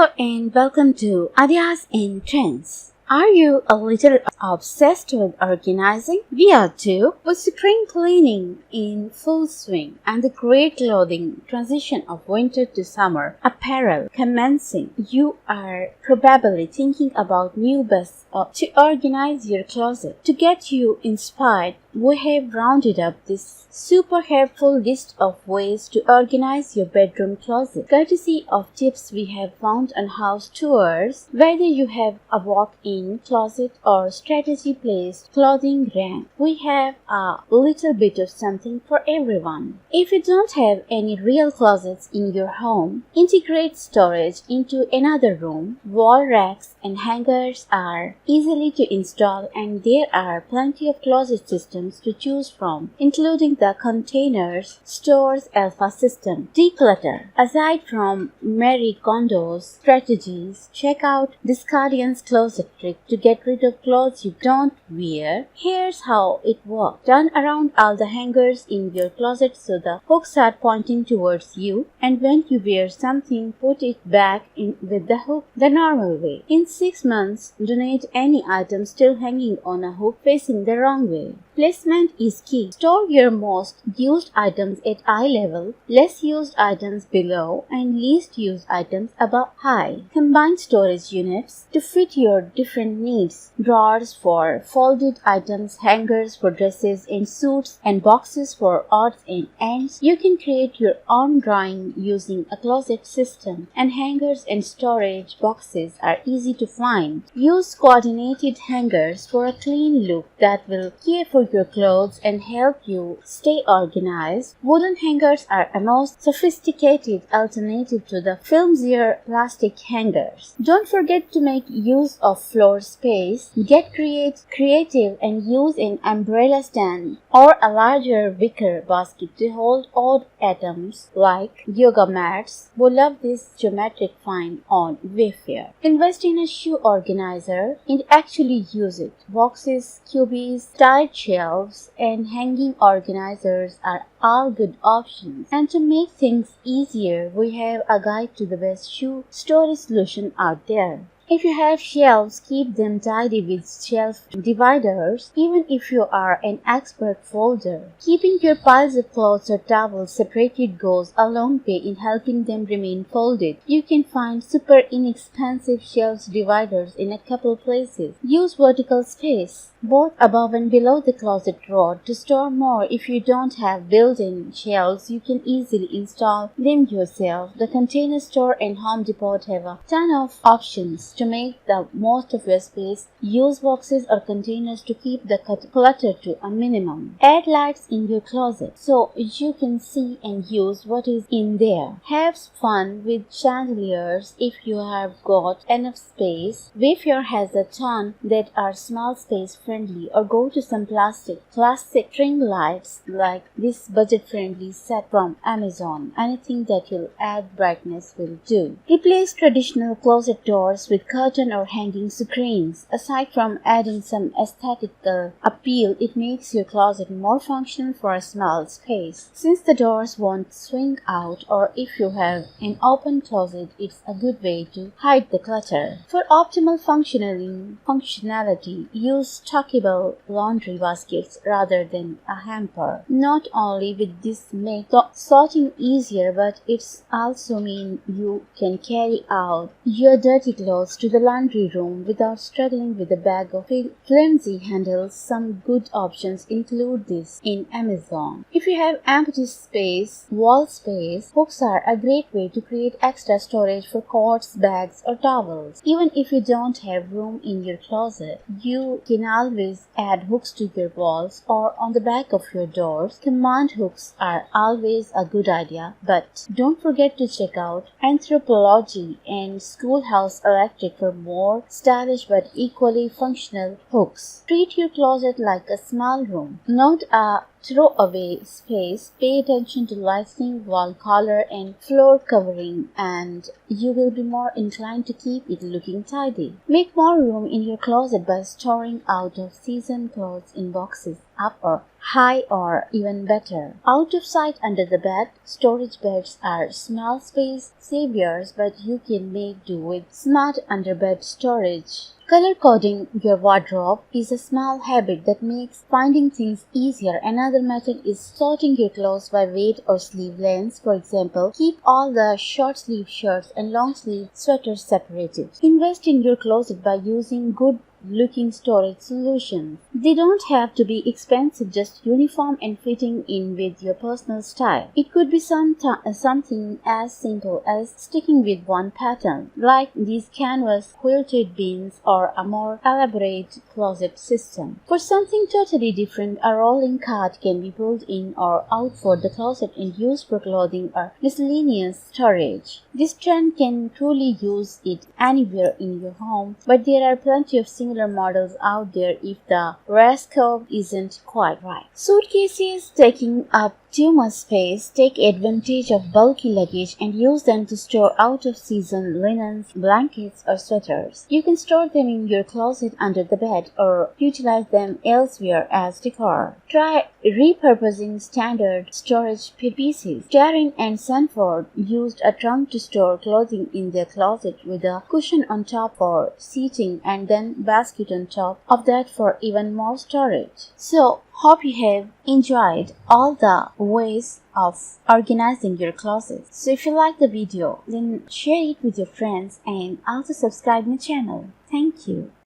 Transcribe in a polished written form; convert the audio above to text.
Hello and welcome to Ideas and Trends. Are you a little obsessed with organizing? We are too. With spring cleaning in full swing and the great clothing transition of winter to summer apparel commencing, you are probably thinking about new best to organize your closet. To get you inspired, we have rounded up this super helpful list of ways to organize your bedroom closet, courtesy of tips we have found on house tours. Whether you have a walk-in closet or strategy placed clothing rack, we have a little bit of something for everyone. If you don't have any real closets in your home, integrate storage into another room. Wall racks and hangers are easily to install, and there are plenty of closet systems to choose from, including the Containers Store's Alpha system. Declutter. Aside from Marie Kondo's strategies, check out Discardian's closet trick to get rid of clothes you don't wear. Here's how it works. Turn around all the hangers in your closet so the hooks are pointing towards you, and when you wear something, put it back in with the hook the normal way. In 6 months, donate any item still hanging on a hook facing the wrong way. Placement is key. Store your most used items at eye level, less used items below, and least used items above high. Combine storage units to fit your different needs. Drawers for folded items, hangers for dresses and suits, and boxes for odds and ends. You can create your own drawing using a closet system, and hangers and storage boxes are easy to find. Use coordinated hangers for a clean look that will care for your clothes and help you stay organized. Wooden hangers are a most sophisticated alternative to the flimsier plastic hangers. Don't forget to make use of floor space. Get creative and use an umbrella stand or a larger wicker basket to hold odd items like yoga mats. We love this geometric find on Wayfair. Invest in a shoe organizer and actually use it. Boxes, cubies, tiled shelves, and hanging organizers are all good options. And to make things easier, we have a guide to the best shoe storage solution out there. If you have shelves, keep them tidy with shelf dividers, even if you are an expert folder. Keeping your piles of clothes or towels separated goes a long way in helping them remain folded. You can find super inexpensive shelf dividers in a couple places. Use vertical space, both above and below the closet drawer, to store more. If you don't have built-in shelves, you can easily install them yourself. The Container Store and Home Depot have a ton of options to make the most of your space. Use boxes or containers to keep the clutter to a minimum. Add lights in your closet so you can see and use what is in there. Have fun with chandeliers if you have got enough space. Wayfair has a ton that are small space friendly, or go to some classic string lights like this budget-friendly set from Amazon. Anything that will add brightness will do. Replace traditional closet doors with curtain or hanging screens. Aside from adding some aesthetical appeal, it makes your closet more functional for a small space. Since the doors won't swing out, or if you have an open closet, it's a good way to hide the clutter. For optimal functionality, use stackable laundry baskets rather than a hamper. Not only will this make sorting easier, but it's also mean you can carry out your dirty clothes to the laundry room without struggling with a bag of flimsy handles. Some good options include this in Amazon. If you have empty space, wall space, hooks are a great way to create extra storage for coats, bags, or towels. Even if you don't have room in your closet, you can always add hooks to your walls or on the back of your doors. Command hooks are always a good idea, but don't forget to check out Anthropologie and Schoolhouse Electric for more stylish but equally functional hooks. Treat your closet like a small room, not a throwaway space, pay attention to lighting, wall color, and floor covering, and you will be more inclined to keep it looking tidy. Make more room in your closet by storing out-of-season clothes in boxes, up or high, or even better, out of sight under the bed. Storage beds are small space saviors, but you can make do with smart underbed storage. Color coding your wardrobe is a small habit that makes finding things easier. Another method is sorting your clothes by weight or sleeve lengths. For example, keep all the short sleeve shirts and long sleeve sweaters separated. Invest in your closet by using good looking storage solutions. They don't have to be expensive, just uniform and fitting in with your personal style. It could be something as simple as sticking with one pattern, like these canvas quilted bins, or a more elaborate closet system. For something totally different, a rolling cart can be pulled in or out for the closet and used for clothing or miscellaneous storage. This trend can truly use it anywhere in your home, but there are plenty of similar models out there if the ratio isn't quite right. Suitcases taking up too much space. Take advantage of bulky luggage and use them to store out-of-season linens, blankets, or sweaters. You can store them in your closet under the bed or utilize them elsewhere as decor. Try repurposing standard storage pieces. Darren and Sanford used a trunk to store clothing in their closet with a cushion on top for seating and then basket on top of that for even more storage. So, hope you have enjoyed all the ways of organizing your closet. So if you like the video, then share it with your friends and also subscribe my channel. Thank you.